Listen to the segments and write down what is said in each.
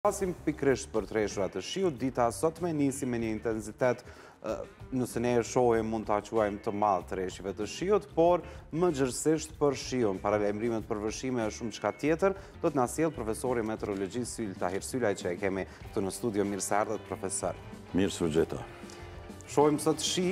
Pasim pikrisht për treshurat të shiut, dita sot me nisi me një intensitet, nëse ne e shohim mund të quajmë të madh treshive të shiut, por më gjërësisht për shiun. Paralajmërimet për vërshime e shumë çka tjetër, do të na sjellë profesori meteorologjisë Syl Tahir Sylaj, që e kemi këtu në studio. Mirë se ardhët, profesor. Mirë se u gjeta. Shohim sot shi,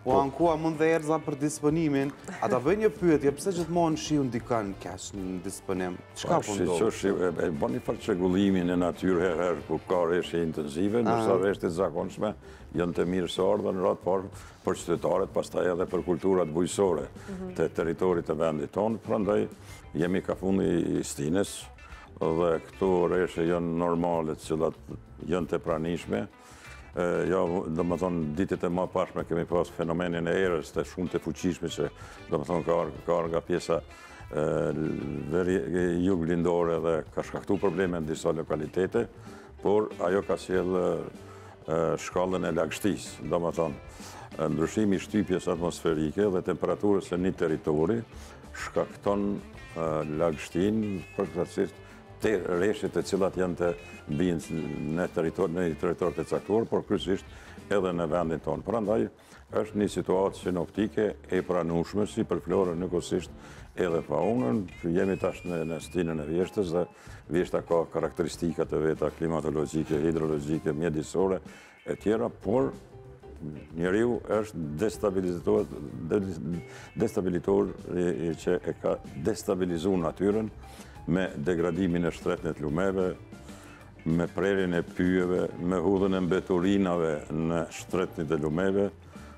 u ankua mund dhe erza për disponimin. A ta bëj një pyetje, pse gjithmonë shiu ndikan kaq në disponim? Çka po ndodh? E bën një farë çrregullimin e natyrë herë ku ka rreshje intensive, ndërsa rreshtet e zakonshme janë të mirësor dhe në radhë parë për qytetarët, pastaj edhe për kulturat bujqësore të territorit të vendit tonë. Prandaj jemi ka fundi i stinës dhe këto rreshje janë normale, të cilat janë të pranishme. Do më thonë, ditit e ma pashme kemi pas fenomenin e erës të shumë të fuqishme që do më thonë ka nga pjesa jug lindore dhe ka shkaktu probleme në disa lokalitete, por ajo ka sjellë shkallën e lagështis, do më thonë, ndryshimi shtypjes atmosferike dhe temperaturës e një teritori shkakton lagështin përkatësisht të rreshjet e cilat janë të bijnë në territor të caktuar, por kryesisht edhe në vendin tonë. Prandaj është një situatë sinoptike e pranueshme si për florën njëkohësisht edhe faunën. Jemi tash në stinën e vjeshtës dhe vjeshta ka karakteristikat e veta klimatologjike, hidrologjike, mjedisore e tjera, por njeriu është destabilitor që e ka destabilizuar natyrën me degradimin e shtretnit lumeve, me prerjen e pyjeve, me hudhën e mbeturinave në shtretnit e lumeve,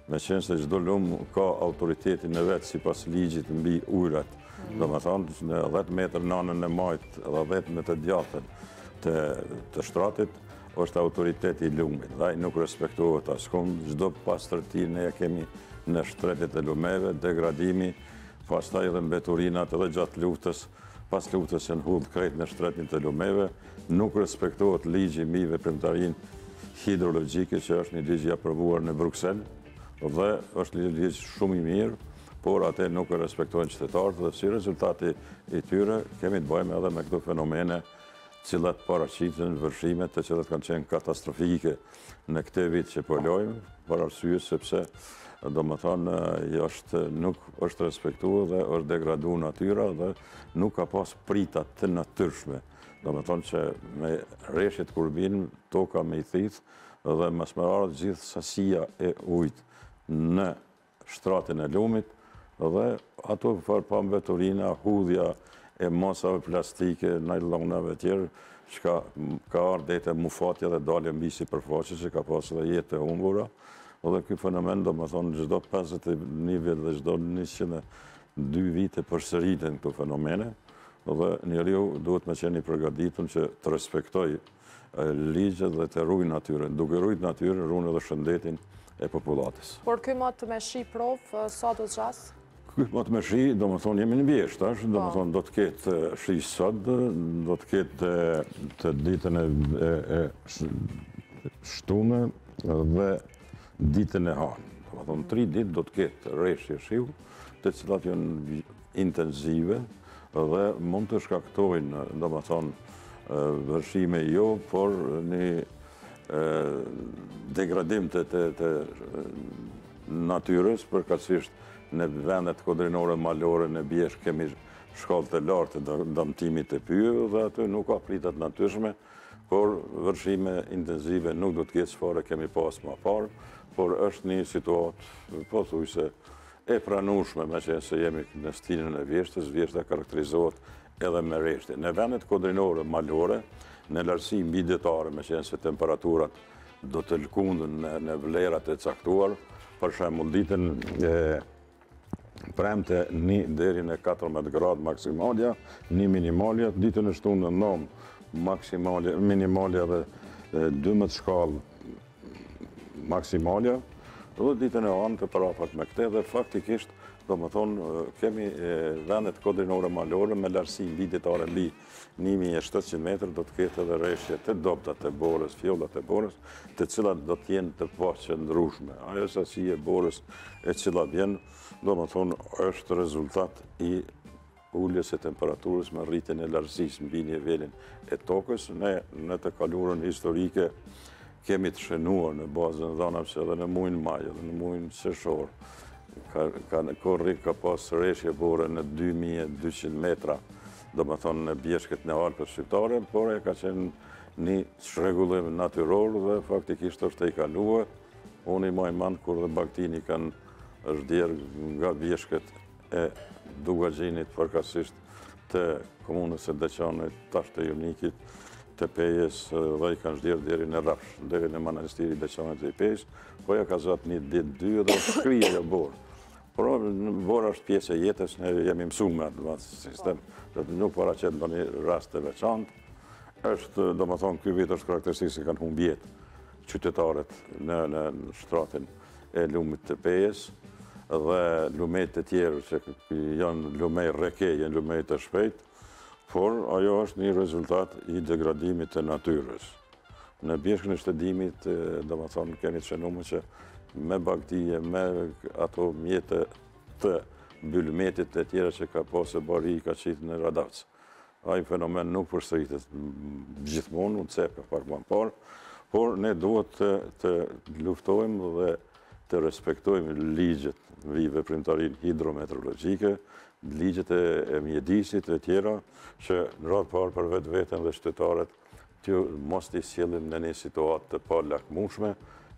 me qenë se çdo lum ka autoritetin e vetë si pas ligjit mbi ujrat. Do më thonë, në 10 metrë nanën e majt dhe 10 metrë djatën të shtratit, është autoriteti i lumit. Dhe ai nuk respektohet askum, çdo pastërti ne kemi në shtretnit e lumeve, degradimi, pastaj edhe mbeturinat edhe gjatë luftës, pas luftës janë hudhë krejt në shtretnit e lumeve, nuk respektohet ligji mbi veprimtarinë hidrologjike, që është një ligj i aprovuar në Bruksel, dhe është një ligj shumë i mirë, por atë nuk e respektojnë qytetarët dhe si rezultati i tyre kemi të bëjmë edhe me këto fenomene cilat paraqiten vërshimet të cilat kanë qenë katastrofike në këtë vit që po lojmë, për arsye sepse do më thonë, nuk është respektuar dhe është degraduar natyra dhe nuk ka pas pritat të natyrshme. Do më thonë që me rreshjet kur vinë, toka me i thith dhe mas me ardhë gjithë sasia e ujtë në shtratin e lumit dhe ato për pa mbeturina, hudhja e masave plastike, najlonave tjerë, që ka ardhë e mufatja dhe dalje mbi sipërfaqe që ka pas dhe jetë e humbura. Dhe kjo fenomen do më thonë çdo 51 vjet dhe çdo 102 vite përsëriten këto fenomene dhe njeriu duhet me qenë i përgatitur që të respektoj ligjet dhe të ruaj natyrën. Duke ruajtur natyrën, ruan edhe shëndetin e popullatës. Por ky mot me shi prof, sa do të zgjas? Ky mot me shi, do më thonë, jemi në vjesht, do më thonë, do të ketë shi sot, do të ketë të ditën e shtunë dhe ditën e hanë. Do më thonë, 3 ditë do të ketë rreshje shiu, të cilat janë intensive dhe mund të shkaktojnë, do më thonë, vërshime jo, por një degradim të natyrës, përkatësisht në vendet kodrinore malore në Bjesh kemi shkallë të lartë të dëmtimit të pyjeve dhe aty nuk ka pritat natyrshme, por vërshime intensive nuk do të ketë çfarë kemi pas më parë, por është një situatë pothuajse e pranueshme, me qenë se jemi në stinën e vjeshtës, vjeshta karakterizohet edhe me rreshje. Në vendet kodrinore malore, në lartësi midjetare, me qenë se temperaturat do të lkundën në vlerat e caktuar, për shembull ditën premte 1 deri në 14 gradë maksimalja, 1 minimalja, ditën e shtunë në nëmë minimalja dhe 12 shkallë maksimalja, dhe ditën e anë të parafat me këte dhe faktikisht, do më thonë, kemi vendet kodrinore malore me lartësi midjetare mbi 1700 metrë, do të ketë edhe rreshje të dobta të borës, fjollat e borës, të cilat do të jenë të paqëndrueshme. Ajo sasi e borës e cila vjen, do më thonë, është rezultat i ulljes e temperaturës me rritjen e lartësisë mbi nivelin e tokës. Ne në të kalurën historike kemi të shënuar në bazën e dhënave që edhe në muajin maj, edhe në muajin qershor, ka pas rreshje bore në 2200 metra, do më thonë në bjeshket në Alpët shqiptare, por e ka qenë një çrregullim natyror dhe faktikisht është e kaluar. Unë i maj mand kur dhe Baktini kanë është djerë nga bjeshket e Dugaxhinit, përkatësisht të komunës e Deçanit, tash të Junikit, të Pejes dhe i kanë zhdjerë deri në Rafsh, deri në manastiri Deçanit dhe i Pejës, po ja ka zat një ditë dy dhe shkrije e borë. Por borë është pjesë e jetës, ne jemi mësuar me atë sistem, dhe nuk paraqet në një rast të veçantë. Është, do më thonë, ky vit është karakteristikë se kanë humbë jetë qytetarët në shtratin e lumit të Pejes dhe lumet të tjerë që janë lumej reke, janë lumej të shpejt, por ajo është një rezultat i degradimit të natyrës. Në bjeshkën e shtedimit, do më thonë, kemi të shënumë që me baktije, me ato mjetë të bylmetit të tjera që ka posë bari i ka qitë në Radavc. Ai fenomen nuk përsëritet gjithmonë, unë cepë pak më parë, por ne duhet të luftojmë dhe të respektojmë ligjet mbi veprimtarinë hidrometeorologjike, ligjet e mjedisit e tjera, që në radhë parë për vetveten dhe qytetarët të mos t'i sjellin në një situatë të palakmueshme,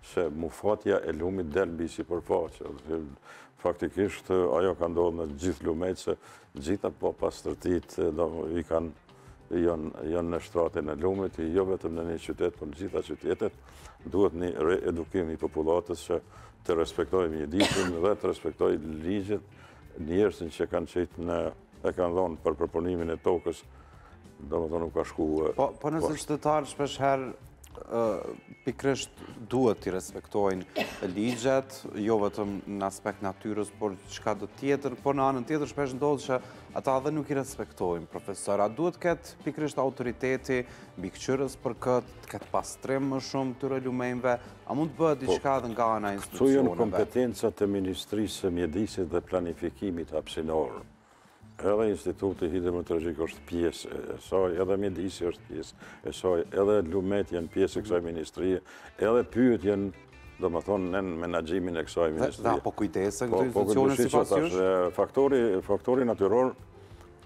se mufatja e lumit del mbi sipërfaqe. Faktikisht ajo ka ndodhur në gjithë lumet, se gjitha po pastërtit janë në shtratin e lumit, jo vetëm në një qytet, por në gjitha qytetet, duhet një reedukim i popullatës që të respektojë mjedisin dhe të respektojë ligjet, njerëzit që kanë qenë e kanë dhënë për përpunimin e tokës, domethënë nuk ka shku. Po nëse qytetarët shpesh herë pikrisht duhet t'i respektojnë ligjet, jo vetëm në aspekt natyrës, por çka do tjetër, por në anën tjetër shpesh ndodh që ata edhe nuk i respektojnë, profesor. A duhet ketë pikrisht autoriteti mbikëqyrës për këtë pastrim më shumë këtyre lumejve? A mund të bëhet diçka edhe nga ana e institucioneve? Këtu janë kompetencat e Ministrisë së Mjedisit dhe Planifikimit hapësinor. Edhe Instituti Hidrometeorologjik është pjesë e saj, edhe Mjedisi është pjesë e saj, edhe lumet janë pjesë e kësaj ministrie, edhe pyet janë, do më thonë, në menaxhimin e kësaj ministrie. Dhe apo kujdesen këto institucione sipas jush? Faktori natyror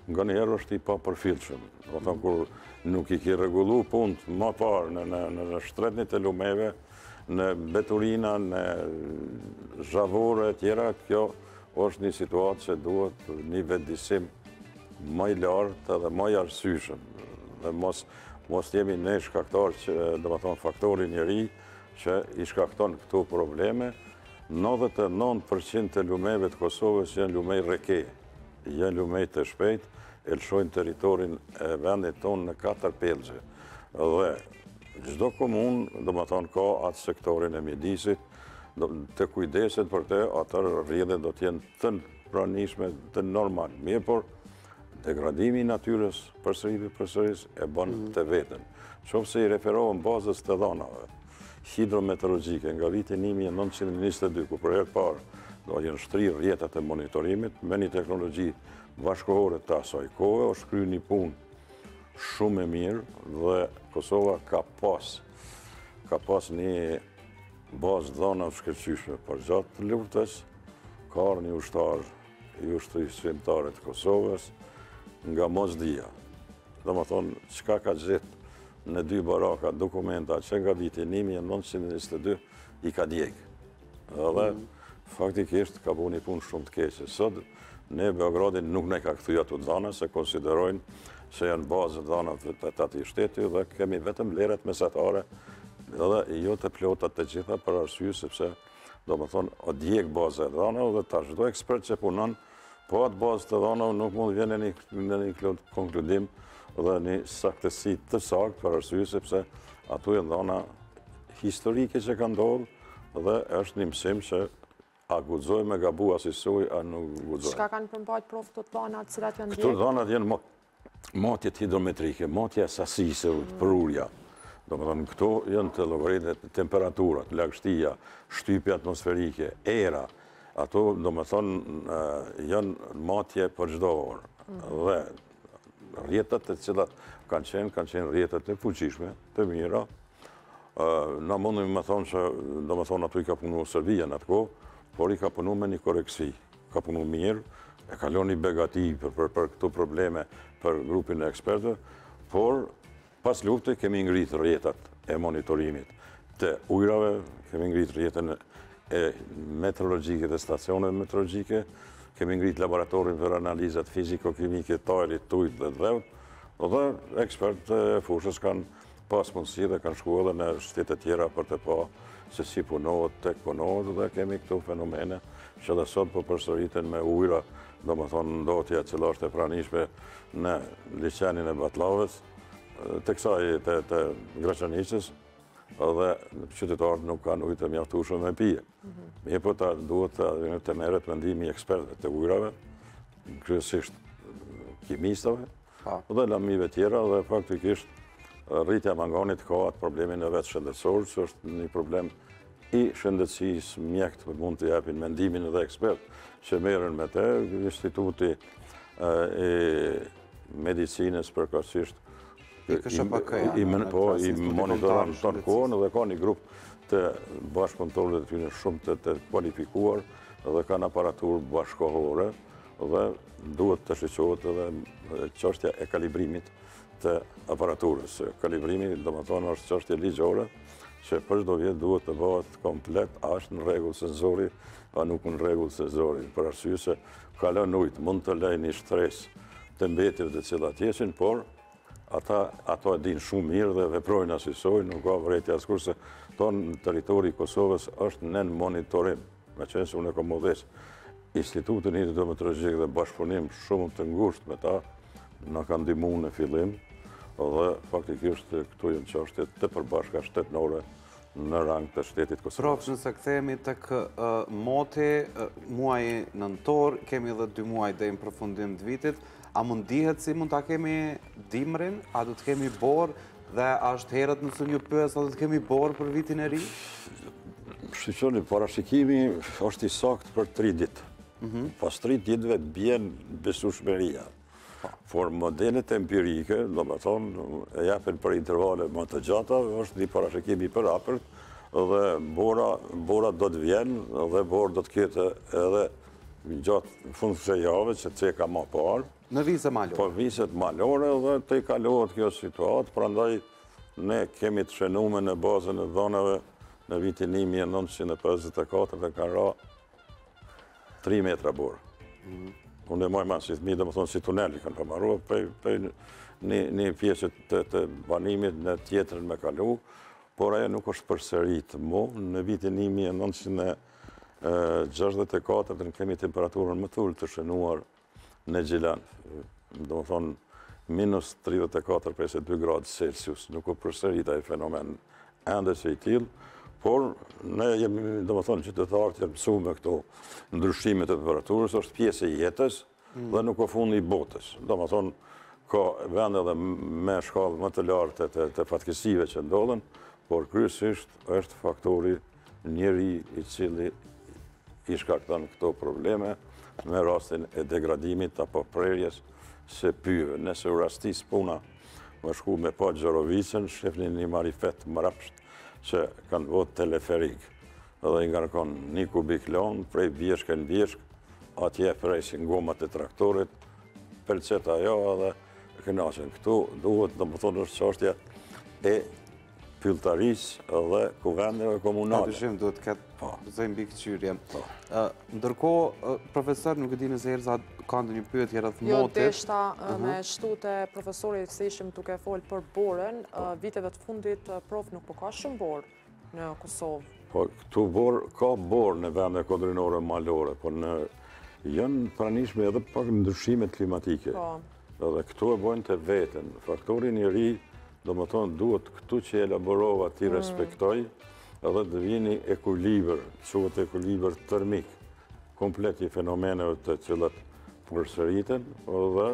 nga njëherë është i papërfillshëm. Do të thonë, kur nuk i ki rregullu punët më parë në shtretnit e lumeve, në beturina, në zhavore e tjera, kjo është një situatë që duhet një vendisim më i lartë dhe më i arsyeshëm. Dhe mos jemi ne shkaktar që, do të thonë, faktori njeri që i shkakton këto probleme. 99% të lumeve të Kosovës janë lumej reke, janë lumej të shpejt, e lëshojnë teritorin e vendit tonë në 4 pelgje. Dhe çdo komunë, do të thonë, ka atë sektorin e mjedisit, të kujdeset për te, atër rrjedhjet do t'jenë të pranishme, të normal. Mirë, por degradimi i natyrës përsëris e bën të veten. Qofse i referohen bazës të dhënave hidrometeorologjike nga viti 1922, ku për herë parë do jenë shtrirë rrjetat e monitorimit me një teknologji bashkëkohore të asaj kohe, është kryer një punë shumë e mirë dhe Kosova ka pas një bazë dhënave shkëlqyeshme për gjatë të luftës, ka ardhur një ushtar i ushtrisë shqiptare të Kosovës nga Mosdia. Domethënë, çka ka gjetë në 2 baraka dokumenta që nga viti 1922 i ka djegë. Dhe faktikisht ka bu një punë shumë të keqe. Sot ne Beogradin nuk ne ka kthyer ato dhëna, se konsiderojnë se janë bazë dhënave të atij shteti dhe kemi vetëm leret mesatare dhe jo të plotat të gjitha për arsye sepse, do më thonë, o djeg bazë e dhënave dhe tash çdo ekspert që punon, po atë bazë të dhënave nuk mund vjen në një konkludim dhe një saktësi të saktë për arsye sepse ato janë dhëna historike që kanë ndodhur dhe është një mësim që a guxoj me gabu asisoj, a nuk guxoj. Çka kanë përmbajtur prof të dhënat cilat janë Këto dhënat janë matjet hidrometrike, matja sasisë, përurja. Do më thonë, këto janë të llogaritë temperaturat, lagështia, shtypja atmosferike, era. Ato, do më thonë, janë matje për çdo orë. Dhe rjetat e cilat kanë qenë rjetat e fuqishme, të mira. Na mundëm me thonë që, do me thonë, ato i ka punu Serbia në atë kohë, por i ka punu me një koreksi. Ka punu mirë, e kalon një begati për këto probleme për grupin e ekspertëve, por pas lufte kemi ngritë rjetat e monitorimit të ujrave, kemi ngritë rjetën e meteorologjike dhe stacionet meteorologjike, kemi ngritë laboratorin për analizat fiziko-kimike, tajrit, tujt dhe dhevt, dhe ekspertë e fushës kanë pas mundësi dhe kanë shku edhe në shtetet tjera për të pa se si punohet, tek punohet, dhe kemi këto fenomene që dhe sot po përsëriten me ujra, do më thonë ndotja cila është e pranishme në liqenin e Batlavës, të kësaj të Graçanicës, dhe qytetarët nuk kanë ujtë të mjaftueshëm me pije. Mirë po duhet të merret mendimi ekspertëve të ujrave, kryesisht kimistave, dhe lamive tjera, dhe faktikisht rritja manganit ka atë problemin e vetë shëndetësor, që është një problem i shëndetësisë, mjekët mund të japin mendimin edhe ekspert që merren me te, Instituti i Medicinës përkatësisht i monitoron tonë kohën, dhe ka një grup të bashkëpunëtorëve të tyre shumë të kualifikuar dhe kanë aparaturë bashkohore dhe duhet të shqohet edhe çështja e kalibrimit të aparaturës. Kalibrimi, do më thonë, është çështje ligjore, që për çdo vjet duhet të bëhet komplet, është në rregull senzori, a nuk në rregull senzori. Për arsye se kalon ujtë, mund të lejë një stres të mbetjeve të cilat jesin, por ato e dinë shumë mirë dhe veprojnë asisoj, nuk ka vërejtja askur se tonë në teritori i Kosovës është në monitorim, me qenë se unë e kom modest. Institutin Hidrometeorologjik dhe bashkëpunim shumë të ngushtë me ta, na kanë ndihmu në fillim, dhe faktikisht këtu janë çështje të përbashkëta shtetërore në rang të shtetit Kosovës. Prof, nëse kthehemi tek moti, muaji nëntor, kemi edhe 2 muaj deri në përfundim të vitit, a mund dihet si mund ta kemi dimrin, a do të kemi borë dhe a është herët nëse një pyes a do të kemi borë për vitin e ri? Shqiqoni, parashikimi është i saktë për 3 ditë. Pas 3 ditëve bjen besueshmëria. For modelet empirike, do më thonë, e japin për intervale më të gjata, është një parashikimi për apërt, dhe bora do të vjenë, dhe borë do të ketë edhe gjatë fund të javë, që të ceka ma parë. Në vise malore. Po viset malore, dhe të i kalohet kjo situatë, prandaj ne kemi të shënume në bazën e dhonave në vitin 1954 dhe ka ra 3 metra borë. Unë e majma si thmi, dhe më thonë si tuneli kanë përmaru, për një pjesë të banimit në tjetërën me kalu, por aja nuk është përsërit mu. Në vitin 1964 në kemi temperaturën më tullë të shënuar në Gjilan. Dhe më thonë, minus 34,2 gradë Celsius, nuk është përsërit aja fenomen ende që i tilë, por ne jemi, dhe më thonë, qytetarët janë mësu me këto ndryshimet e temperaturës, është pjesë e jetës dhe nuk o fundi i botës. Dhe më thonë, ka vende dhe me shkallë më të lartë të fatkesive që ndodhen, por kryesisht është faktori njeri i cili i shkakton këto probleme me rastin e degradimit apo prerjes së pyjeve. Nëse u rastis puna më shku me pa Gjorovicën, shefnin një marifet mrapsht që kanë vot teleferik dhe i ngarkon 1 kubik lanë prej vjeshke në vjeshk, atje presin gomat e traktorit, pelcet ajo dhe kënaqen. Këtu duhet, dhe më thonë, është çështja e pylltarisë dhe kuvendeve komunale. Dyshim duhet këtë zëjmë mbi këqyrje. Ndërkohë, profesor, nuk e di nëse Elza ka ndonjë pyetje rreth motit. Jo, deshta me shtu të profesorit se ishim duke folë për borën, viteve të fundit, prof, nuk po ka shumë borë në Kosovë. Po, këtu ka borë në vende kodrinore malore, por janë pranishme edhe pak ndryshimet klimatike. Dhe këtu e bojnë të veten. Faktorin i ri, do më thonë, duhet këtu që elaborova ti respektoj, edhe të vini ekuliber, quhet ekuliber termik, komplet i fenomeneve të cilat përsëriten, dhe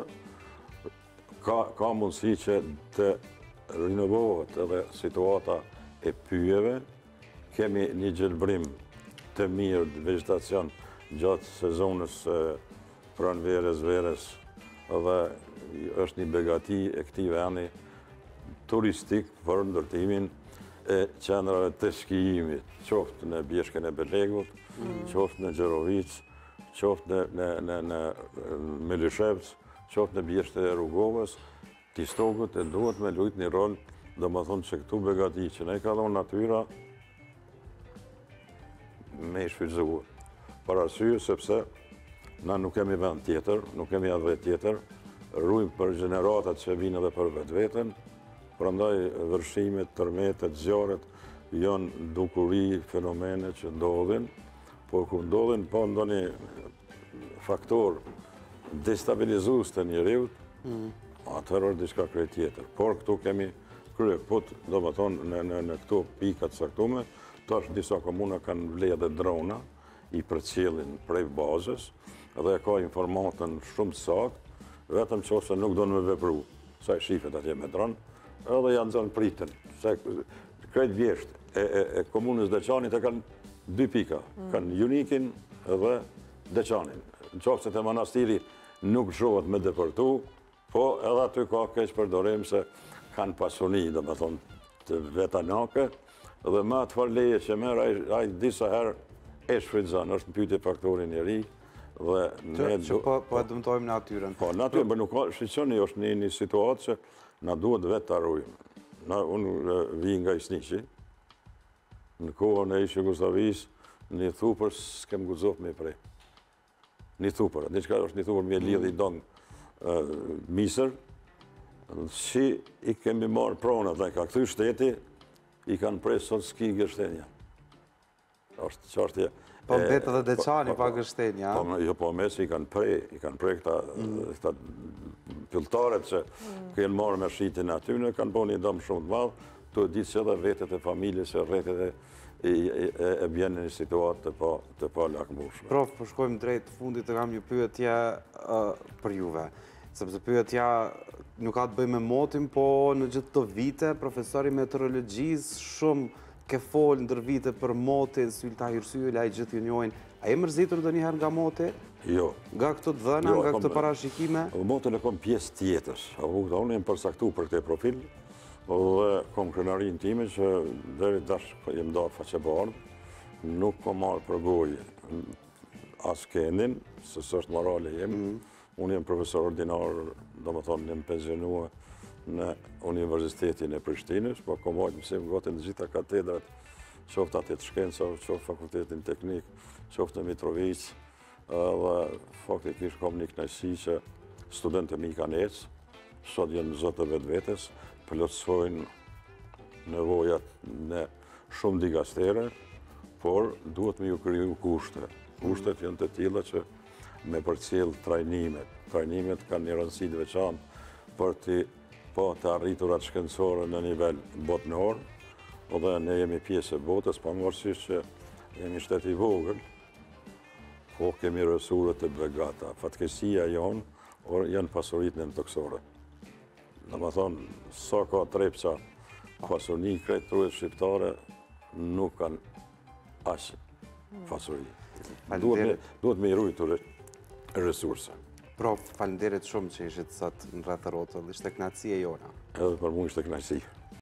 ka mundësi që të rinovohet edhe situata e pyjeve, kemi një gjelbrim të mirë vegetacion gjatë sezonës pranverës, verës, dhe është një begati e këtij vendi turistik për ndërtimin e qendrave të skijimit, qoftë në Bjeshkën e Belegut, qoftë në Gjerovic, qoftë në Melishevc, qoftë në Bjeshtën e Rrugovës, tistokët e duhet me lujt një rol, do më thonë që këtu begati që ne ka dhonë natyra me i shfrytëzuar. Për arsye sepse na nuk kemi vend tjetër, nuk kemi adhe tjetër, rrujmë për gjeneratat që vinë edhe për vetë vetën, prandaj vërshimet, tërmetet, zjarret janë dukuri, fenomene që ndodhin, por kur ndodhin po ndonjë faktor destabilizues të njeriut, atëherë është diçka krejt tjetër. Por këtu kemi kryeput, do më thonë në këto pikat saktume, tash disa komuna kanë vlerë dhe drona, i përcjellin prej bazës, dhe ka informatën shumë të saktë, vetëm qofse nuk do në me vepru, sa i shifet atje me dronë, edhe janë zonë pritën. Krejt vjeshtë e komunës Deçanit e kanë 2 pika, kanë Junikin dhe Deçanin. Në qofse të manastiri nuk shohet me depërtu, po edhe aty ka keq përdorim se kanë pasuni, do me thonë, të vetanake, dhe me atë farleje që merë, a i disa herë e shfrytëzon, është në pyetje faktori njeri, dhe ne... Që po e dëmtojmë natyren. Po, natyren, për nuk ka, shqyqoni është një situatë që na duhet vetë të arrujmë. Unë vi nga Isniqi, në kohën e ishë Jugoslavis, një thupër s'kem guzof me prej. Një thupër, diçka është një thupër me lidh i dongë misër, që i kemi marë pronat, dhe ka këthy shteti, i kanë prej sot s'ki gështenja. është çështje. Po mbetë dhe Deçani pa gështenja. Jo, po mesi i kanë prej këta pylltaret që kënë marrë me shqitin aty, në kanë bo një dëmë shumë të madhë, të ditë që edhe vetet e familjes e rretet e bjenë një situatë të pa lakmushme. Prof, po shkojmë drejt fundit të kam një pyetje për juve. Sepse pyetja nuk ka të bëjë me motin, po në gjithë të vite, profesori meteorologjisë shumë ke folë ndër vite për motin, Sylta Hirsyela, i gjithë ju njohin. A e mërzitur dhe njëherë nga moti? Jo. Nga këtë dhëna, nga këtë parashikime? Motin e kom pjesë tjetës. Unë jem përsaktu për këtë profil, dhe kom krenarin time që deri dash jem darë faqebardë, nuk kom marrë për gojë as kendin, se së është morale jem. Unë jem profesor ordinar, do më thonë, jem pensionua në Universitetin e Prishtinës, po kom majtë mësim gotin në gjitha katedrat, qoftë atë të shkenca, qoftë fakultetin teknik, qoftë në Mitrovic, dhe faktikisht kom një kënaqësi që studentët mi kanë ecë, sot janë zotë vetë vetës, plotësojnë nevojat në shumë digastere, por duhet me ju kriju kushte. Kushtet janë të tilla që me përcjell trajnimet. Trajnimet kanë një rëndësi të veçantë për të arriturat shkencore në nivel botënor, dhe ne jemi pjesë e botës, pavarësisht që jemi shtet i vogël, po kemi resurset të begata. Fatkeqësia jonë janë pasuritë në toksore. Në më thonë, sa ka trepqa pasuni, krejt truet shqiptare nuk kanë ashtë pasuri. Duhet me i rujtur resurse. Prof, falenderit shumë që ishit sot në rreth rrotëll, ishte kënaqësi e jona. Edhe për mu ishte kënaqësi.